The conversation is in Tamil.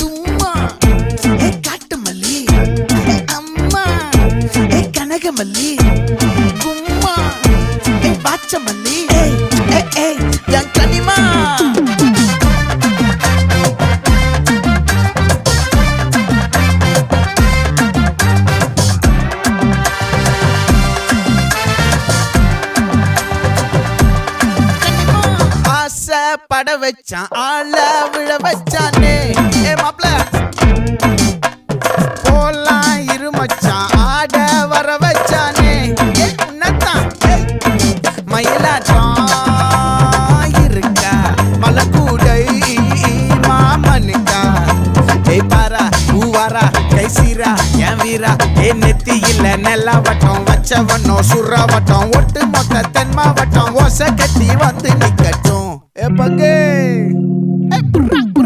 தும்மா ஏ காட்டு மல்லி அம்மா ஏ கனகமல்லி கும்மா ஏ பாச்ச மல்லி என் கனிமா பட வச்சான் ஆள விழ வச்சானே ஏ மாப்ள போலாம் இருமச்சான் ஆட வர வச்சானே ஏ உன்னத்தான் மயிலாட்டம் இருக்கா மலக்கூடை மாமனுக்கா ஏய் பாரா பூவாரா கைசீரா என் வீரா ஏ நெத்தி இல்ல நெல்லா வட்டம் வச்சவனோ சுறா வட்டம் ஒட்டு மொத்த தென் மாவட்டம் ஓசை கட்டி வந்து நிக்கட்டும். É pra quem?